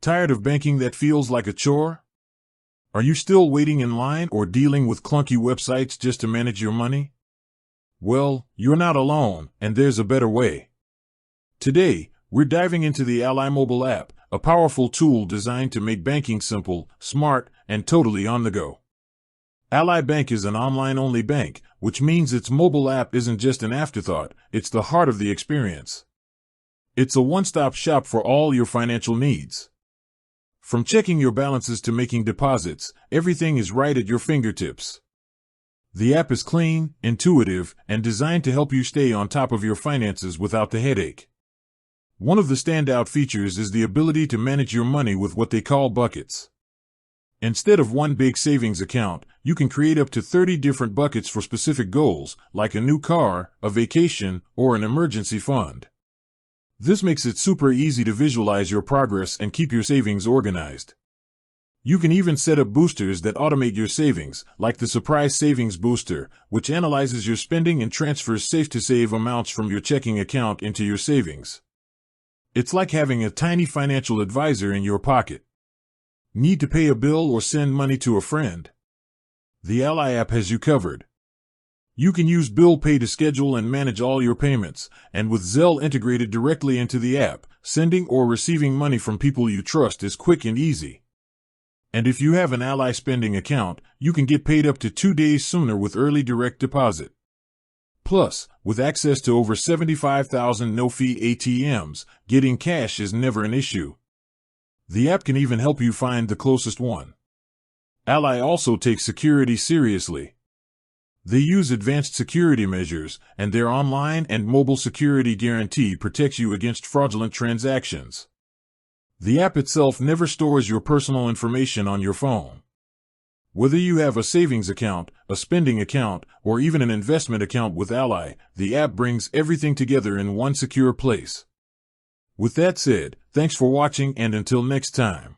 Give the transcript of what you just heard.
Tired of banking that feels like a chore? Are you still waiting in line or dealing with clunky websites just to manage your money? Well, you're not alone, and there's a better way. Today, we're diving into the Ally mobile app, a powerful tool designed to make banking simple, smart, and totally on the go. Ally Bank is an online-only bank, which means its mobile app isn't just an afterthought, it's the heart of the experience. It's a one-stop shop for all your financial needs. From checking your balances to making deposits, everything is right at your fingertips. The app is clean, intuitive, and designed to help you stay on top of your finances without the headache. One of the standout features is the ability to manage your money with what they call buckets. Instead of one big savings account, you can create up to 30 different buckets for specific goals, like a new car, a vacation, or an emergency fund. This makes it super easy to visualize your progress and keep your savings organized. You can even set up boosters that automate your savings, like the Surprise Savings Booster, which analyzes your spending and transfers safe-to-save amounts from your checking account into your savings. It's like having a tiny financial advisor in your pocket. Need to pay a bill or send money to a friend? The Ally app has you covered. You can use Bill Pay to schedule and manage all your payments, and with Zelle integrated directly into the app, sending or receiving money from people you trust is quick and easy. And if you have an Ally spending account, you can get paid up to 2 days sooner with early direct deposit. Plus, with access to over 75,000 no-fee ATMs, getting cash is never an issue. The app can even help you find the closest one. Ally also takes security seriously. They use advanced security measures, and their online and mobile security guarantee protects you against fraudulent transactions. The app itself never stores your personal information on your phone. Whether you have a savings account, a spending account, or even an investment account with Ally, the app brings everything together in one secure place. With that said, thanks for watching, and until next time.